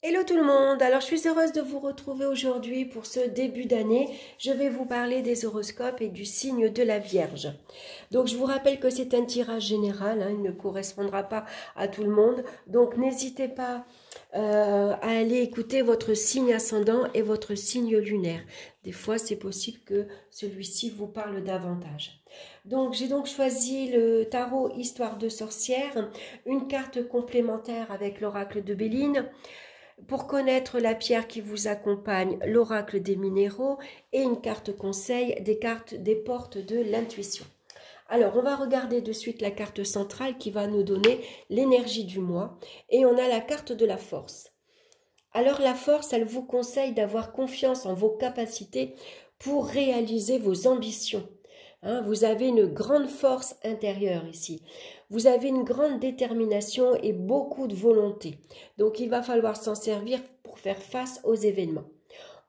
Hello tout le monde, alors je suis heureuse de vous retrouver aujourd'hui pour ce début d'année. Je vais vous parler des horoscopes et du signe de la Vierge. Donc je vous rappelle que c'est un tirage général, il ne correspondra pas à tout le monde. Donc n'hésitez pas à aller écouter votre signe ascendant et votre signe lunaire. Des fois c'est possible que celui-ci vous parle davantage. Donc j'ai donc choisi le tarot Histoire de sorcière, une carte complémentaire avec l'oracle de Béline, pour connaître la pierre qui vous accompagne, l'oracle des minéraux et une carte conseil, des cartes des portes de l'intuition. Alors, on va regarder de suite la carte centrale qui va nous donner l'énergie du mois et on a la carte de la force. Alors, la force, elle vous conseille d'avoir confiance en vos capacités pour réaliser vos ambitions. Vous avez une grande force intérieure ici. Vous avez une grande détermination et beaucoup de volonté. Donc, il va falloir s'en servir pour faire face aux événements.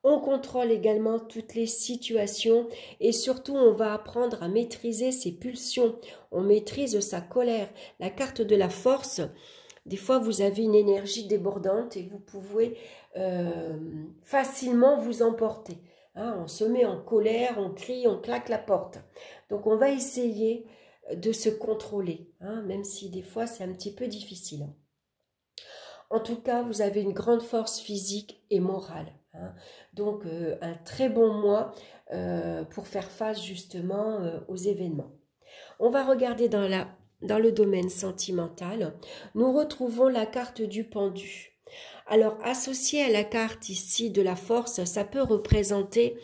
On contrôle également toutes les situations et surtout, on va apprendre à maîtriser ses pulsions. On maîtrise sa colère. La carte de la force, des fois, vous avez une énergie débordante et vous pouvez facilement vous emporter. On se met en colère, on crie, on claque la porte. Donc, on va essayer de se contrôler, même si des fois, c'est un petit peu difficile. En tout cas, vous avez une grande force physique et morale. Donc, un très bon mois pour faire face justement aux événements. On va regarder dans le domaine sentimental. Nous retrouvons la carte du pendu. Alors, associé à la carte ici de la force, ça peut représenter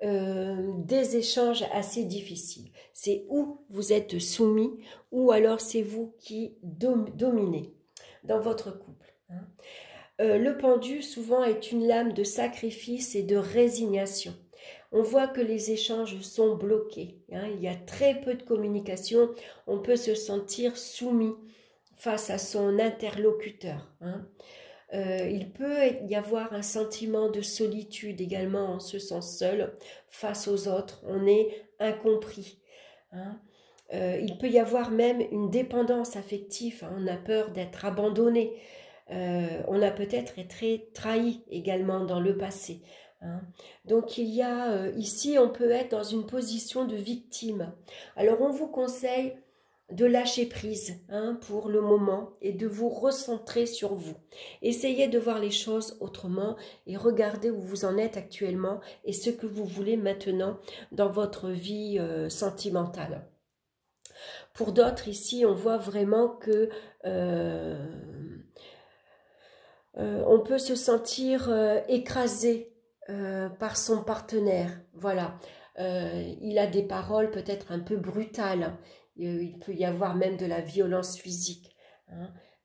des échanges assez difficiles. C'est où vous êtes soumis ou alors c'est vous qui dominez dans votre couple. Le pendu, souvent, est une lame de sacrifice et de résignation. On voit que les échanges sont bloqués. Il y a très peu de communication. On peut se sentir soumis face à son interlocuteur. Il peut y avoir un sentiment de solitude également. On se sent seul face aux autres. On est incompris. Il peut y avoir même une dépendance affective. On a peur d'être abandonné. On a peut-être été trahi également dans le passé. Donc il y a ici, on peut être dans une position de victime. Alors on vous conseille de lâcher prise pour le moment et de vous recentrer sur vous. Essayez de voir les choses autrement et regardez où vous en êtes actuellement et ce que vous voulez maintenant dans votre vie sentimentale. Pour d'autres ici, on voit vraiment que on peut se sentir écrasé par son partenaire. Voilà. Il a des paroles peut-être un peu brutales. Il peut y avoir même de la violence physique.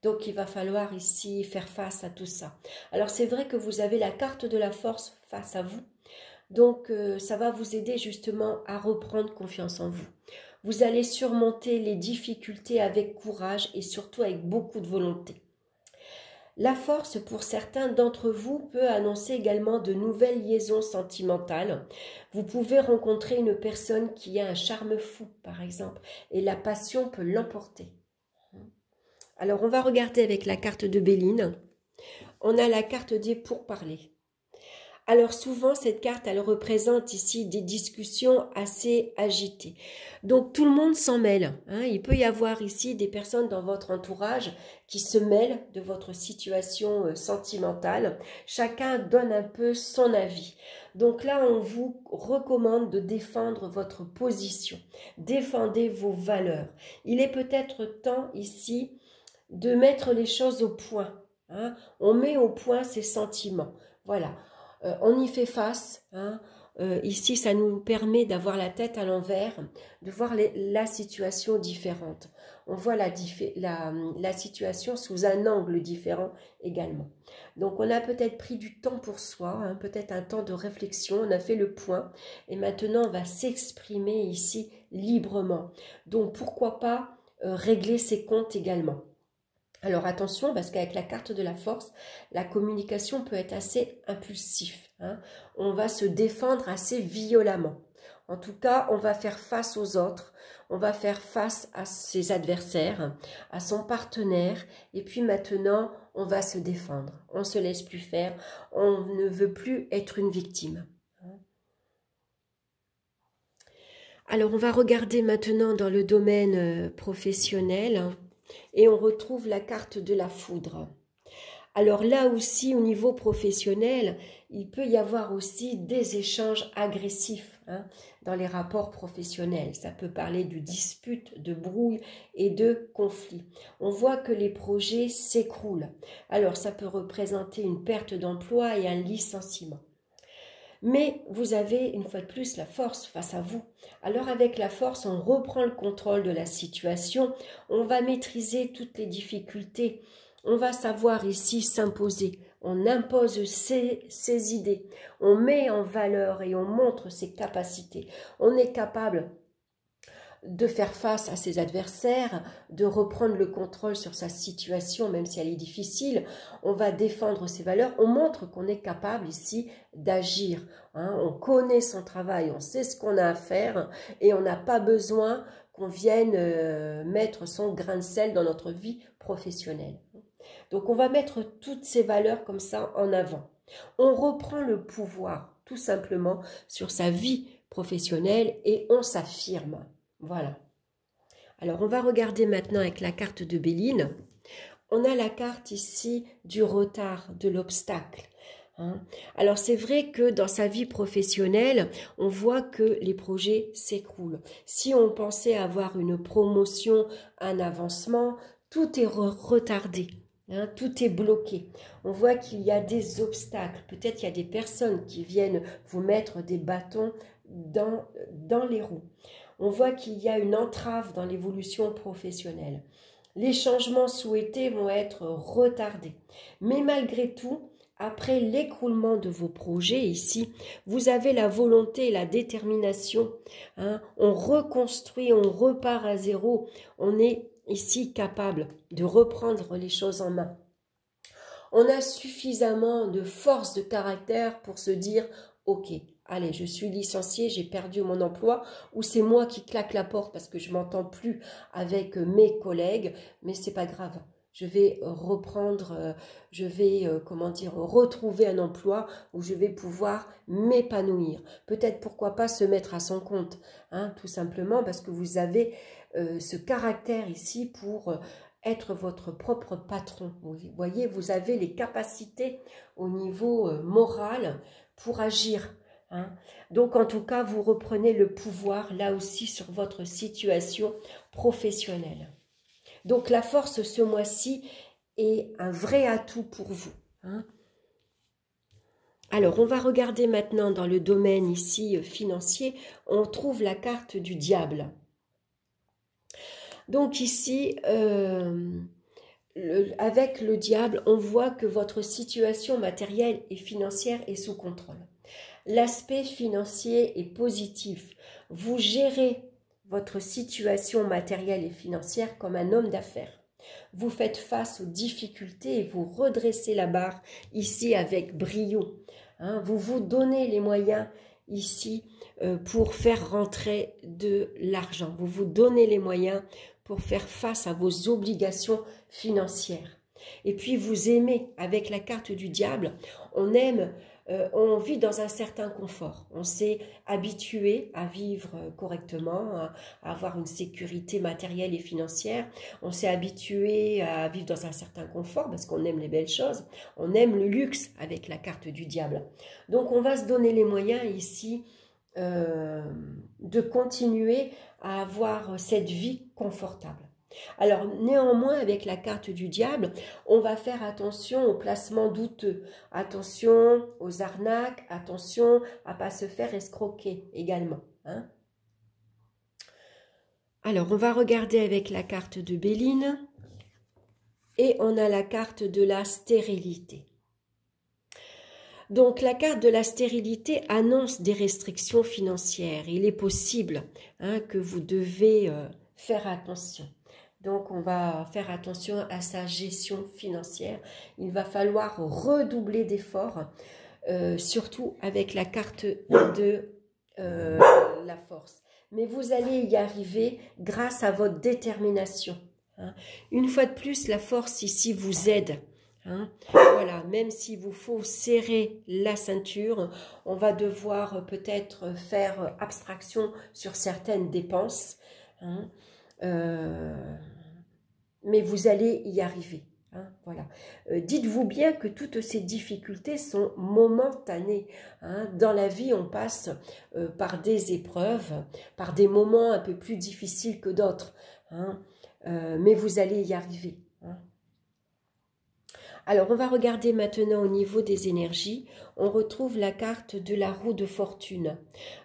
Donc, il va falloir ici faire face à tout ça. Alors, c'est vrai que vous avez la carte de la force face à vous. Donc, ça va vous aider justement à reprendre confiance en vous. Vous allez surmonter les difficultés avec courage et surtout avec beaucoup de volonté. La force, pour certains d'entre vous, peut annoncer également de nouvelles liaisons sentimentales. Vous pouvez rencontrer une personne qui a un charme fou, par exemple, et la passion peut l'emporter. Alors, on va regarder avec la carte de Béline. On a la carte des pourparlers. Alors souvent, cette carte, elle représente ici des discussions assez agitées. Donc tout le monde s'en mêle. Il peut y avoir ici des personnes dans votre entourage qui se mêlent de votre situation sentimentale. Chacun donne un peu son avis. Donc là, on vous recommande de défendre votre position. Défendez vos valeurs. Il est peut-être temps ici de mettre les choses au point. On met au point ses sentiments. Voilà. On y fait face. Ici, ça nous permet d'avoir la tête à l'envers, de voir la situation différente. On voit la situation sous un angle différent également. Donc, on a peut-être pris du temps pour soi, peut-être un temps de réflexion, on a fait le point et maintenant, on va s'exprimer ici librement. Donc, pourquoi pas régler ses comptes également. Alors attention, parce qu'avec la carte de la force, la communication peut être assez impulsive, hein. On va se défendre assez violemment. En tout cas, on va faire face aux autres, on va faire face à ses adversaires, à son partenaire, et puis maintenant, on va se défendre. On ne se laisse plus faire, on ne veut plus être une victime. Alors, on va regarder maintenant dans le domaine professionnel et on retrouve la carte de la foudre. Alors là aussi, au niveau professionnel, il peut y avoir aussi des échanges agressifs, hein, dans les rapports professionnels. Ça peut parler de disputes, de brouilles et de conflits. On voit que les projets s'écroulent. Alors ça peut représenter une perte d'emploi et un licenciement. Mais vous avez une fois de plus la force face à vous. Alors avec la force, on reprend le contrôle de la situation, on va maîtriser toutes les difficultés, on va savoir ici s'imposer, on impose ses idées, on met en valeur et on montre ses capacités. On est capable de faire face à ses adversaires, de reprendre le contrôle sur sa situation, même si elle est difficile. On va défendre ses valeurs. On montre qu'on est capable ici d'agir, hein. On connaît son travail, on sait ce qu'on a à faire et on n'a pas besoin qu'on vienne mettre son grain de sel dans notre vie professionnelle. Donc on va mettre toutes ces valeurs comme ça en avant. On reprend le pouvoir tout simplement sur sa vie professionnelle et on s'affirme. Voilà. Alors, on va regarder maintenant avec la carte de Béline. On a la carte ici du retard, de l'obstacle, hein. Alors, c'est vrai que dans sa vie professionnelle, on voit que les projets s'écroulent. Si on pensait avoir une promotion, un avancement, tout est retardé, hein, tout est bloqué. On voit qu'il y a des obstacles. Peut-être qu'il y a des personnes qui viennent vous mettre des bâtons dans les roues. On voit qu'il y a une entrave dans l'évolution professionnelle. Les changements souhaités vont être retardés. Mais malgré tout, après l'écroulement de vos projets ici, vous avez la volonté et la détermination, hein. On reconstruit, on repart à zéro. On est ici capable de reprendre les choses en main. On a suffisamment de force de caractère pour se dire « Ok, allez, je suis licencié, j'ai perdu mon emploi ou c'est moi qui claque la porte parce que je ne m'entends plus avec mes collègues, mais c'est pas grave. Je vais reprendre, retrouver un emploi où je vais pouvoir m'épanouir. Peut-être pourquoi pas se mettre à son compte, hein, tout simplement parce que vous avez ce caractère ici pour être votre propre patron. Vous voyez, vous avez les capacités au niveau moral pour agir, hein. Donc, en tout cas, vous reprenez le pouvoir, là aussi, sur votre situation professionnelle. Donc, la force, ce mois-ci, est un vrai atout pour vous, hein. Alors, on va regarder maintenant dans le domaine ici financier, on trouve la carte du diable. Donc ici, avec le diable, on voit que votre situation matérielle et financière est sous contrôle. L'aspect financier est positif. Vous gérez votre situation matérielle et financière comme un homme d'affaires. Vous faites face aux difficultés et vous redressez la barre ici avec brio, hein. Vous vous donnez les moyens ici pour faire rentrer de l'argent. Vous vous donnez les moyens pour faire face à vos obligations financières. Et puis vous aimez, avec la carte du diable, on aime, on vit dans un certain confort. On s'est habitué à vivre correctement, à avoir une sécurité matérielle et financière. On s'est habitué à vivre dans un certain confort parce qu'on aime les belles choses. On aime le luxe avec la carte du diable. Donc on va se donner les moyens ici de continuer à avoir cette vie confortable. Alors néanmoins, avec la carte du diable, on va faire attention aux placements douteux, attention aux arnaques, attention à ne pas se faire escroquer également, hein. Alors on va regarder avec la carte de Béline et on a la carte de la stérilité. Donc, la carte de la stérilité annonce des restrictions financières. Il est possible, hein, que vous devez faire attention. Donc, on va faire attention à sa gestion financière. Il va falloir redoubler d'efforts, surtout avec la carte de la force. Mais vous allez y arriver grâce à votre détermination. Hein. Une fois de plus, la force ici vous aide. Hein. Voilà, même s'il vous faut serrer la ceinture, on va devoir peut-être faire abstraction sur certaines dépenses. Hein. Mais vous allez y arriver. Hein, voilà. Dites-vous bien que toutes ces difficultés sont momentanées. Hein. Dans la vie, on passe par des épreuves, par des moments un peu plus difficiles que d'autres. Hein. Mais vous allez y arriver. Hein. Alors, on va regarder maintenant au niveau des énergies. On retrouve la carte de la roue de fortune.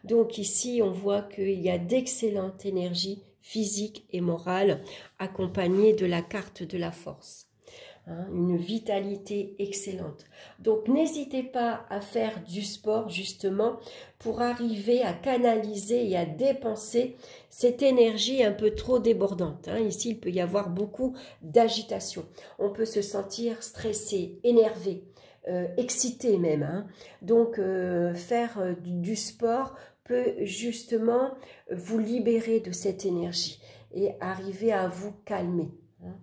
Donc ici, on voit qu'il y a d'excellentes énergies physiques et morales accompagnées de la carte de la force. Hein, une vitalité excellente. Donc, n'hésitez pas à faire du sport, justement, pour arriver à canaliser et à dépenser cette énergie un peu trop débordante. Hein. Ici, il peut y avoir beaucoup d'agitation. On peut se sentir stressé, énervé, excité même. Hein. Donc, faire du sport peut justement vous libérer de cette énergie et arriver à vous calmer. Hein.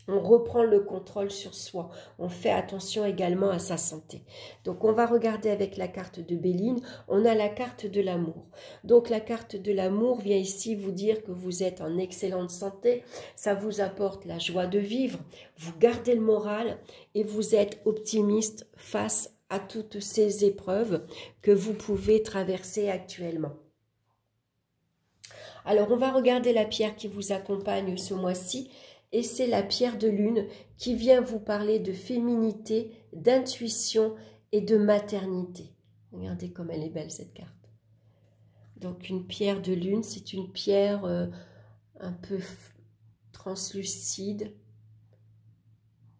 On reprend le contrôle sur soi. On fait attention également à sa santé. Donc, on va regarder avec la carte de Béline. On a la carte de l'amour. Donc, la carte de l'amour vient ici vous dire que vous êtes en excellente santé. Ça vous apporte la joie de vivre. Vous gardez le moral et vous êtes optimiste face à toutes ces épreuves que vous pouvez traverser actuellement. Alors, on va regarder la pierre qui vous accompagne ce mois-ci. Et c'est la pierre de lune qui vient vous parler de féminité, d'intuition et de maternité. Regardez comme elle est belle cette carte. Donc une pierre de lune, c'est une pierre un peu translucide,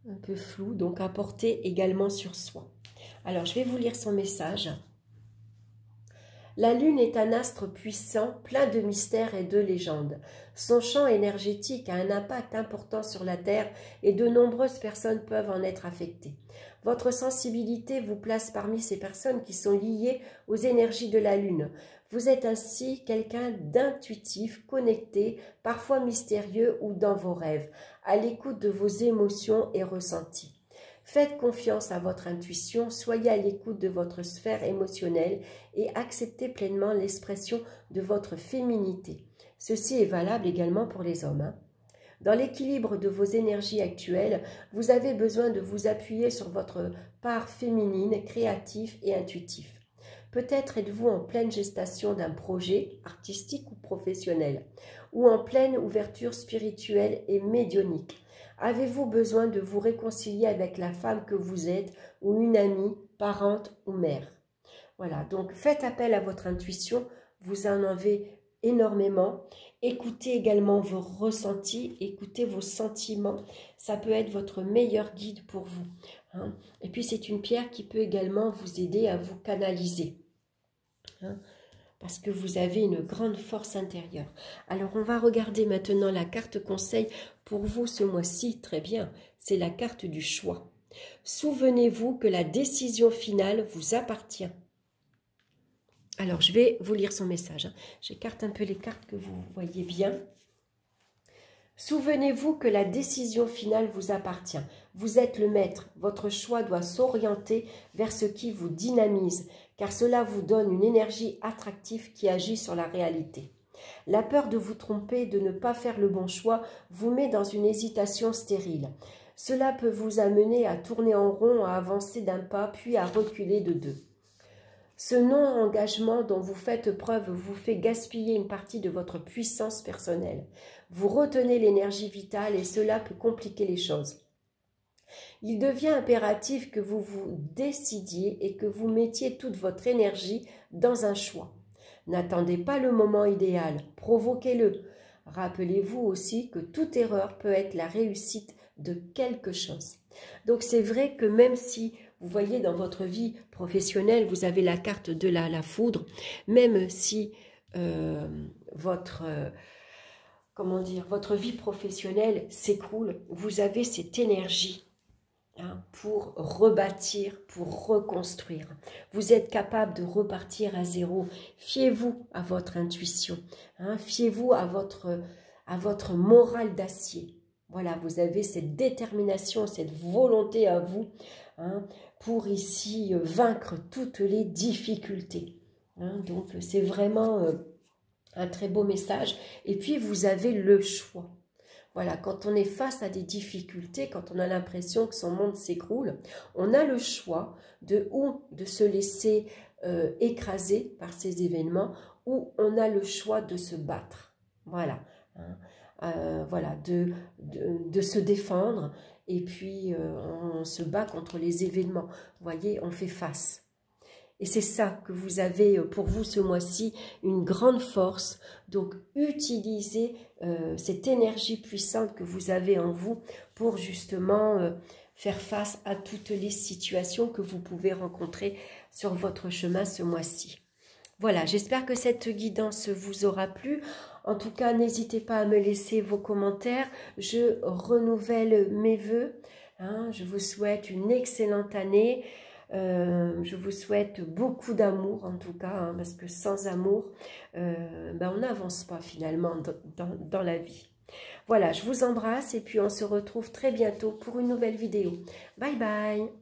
un peu floue, donc à porter également sur soi. Alors je vais vous lire son message. La lune est un astre puissant, plein de mystères et de légendes. Son champ énergétique a un impact important sur la Terre et de nombreuses personnes peuvent en être affectées. Votre sensibilité vous place parmi ces personnes qui sont liées aux énergies de la lune. Vous êtes ainsi quelqu'un d'intuitif, connecté, parfois mystérieux ou dans vos rêves, à l'écoute de vos émotions et ressentis. Faites confiance à votre intuition, soyez à l'écoute de votre sphère émotionnelle et acceptez pleinement l'expression de votre féminité. Ceci est valable également pour les hommes. Hein. Dans l'équilibre de vos énergies actuelles, vous avez besoin de vous appuyer sur votre part féminine, créative et intuitive. Peut-être êtes-vous en pleine gestation d'un projet artistique ou professionnel, ou en pleine ouverture spirituelle et médiumnique. Avez-vous besoin de vous réconcilier avec la femme que vous êtes, ou une amie, parente ou mère? Voilà, donc faites appel à votre intuition, vous en avez énormément. Écoutez également vos ressentis, écoutez vos sentiments, ça peut être votre meilleur guide pour vous. Hein. Et puis c'est une pierre qui peut également vous aider à vous canaliser. Hein, parce que vous avez une grande force intérieure. Alors, on va regarder maintenant la carte conseil pour vous ce mois-ci. Très bien, c'est la carte du choix. Souvenez-vous que la décision finale vous appartient. Alors, je vais vous lire son message. Hein. J'écarte un peu les cartes que vous voyez bien. Souvenez-vous que la décision finale vous appartient. Vous êtes le maître. Votre choix doit s'orienter vers ce qui vous dynamise, car cela vous donne une énergie attractive qui agit sur la réalité. La peur de vous tromper, de ne pas faire le bon choix, vous met dans une hésitation stérile. Cela peut vous amener à tourner en rond, à avancer d'un pas, puis à reculer de deux. Ce non-engagement dont vous faites preuve vous fait gaspiller une partie de votre puissance personnelle. Vous retenez l'énergie vitale et cela peut compliquer les choses. Il devient impératif que vous vous décidiez et que vous mettiez toute votre énergie dans un choix. N'attendez pas le moment idéal, provoquez-le. Rappelez-vous aussi que toute erreur peut être la réussite de quelque chose. Donc c'est vrai que même si vous voyez dans votre vie professionnelle, vous avez la carte de la foudre, même si votre comment dire, votre vie professionnelle s'écroule, vous avez cette énergie pour rebâtir, pour reconstruire. Vous êtes capable de repartir à zéro. Fiez-vous à votre intuition. Fiez-vous à votre morale d'acier. Voilà, vous avez cette détermination, cette volonté à vous pour ici vaincre toutes les difficultés. Donc, c'est vraiment un très beau message. Et puis, vous avez le choix. Voilà, quand on est face à des difficultés, quand on a l'impression que son monde s'écroule, on a le choix de se laisser écraser par ces événements, ou on a le choix de se battre. Voilà, voilà, de se défendre, et puis on se bat contre les événements. Vous voyez, on fait face. Et c'est ça que vous avez pour vous ce mois-ci, une grande force. Donc, utilisez cette énergie puissante que vous avez en vous pour justement faire face à toutes les situations que vous pouvez rencontrer sur votre chemin ce mois-ci. Voilà, j'espère que cette guidance vous aura plu. En tout cas, n'hésitez pas à me laisser vos commentaires. Je renouvelle mes vœux. Je vous souhaite une excellente année. Je vous souhaite beaucoup d'amour en tout cas, parce que sans amour, on n'avance pas finalement dans la vie. Voilà, je vous embrasse et puis on se retrouve très bientôt pour une nouvelle vidéo. Bye bye!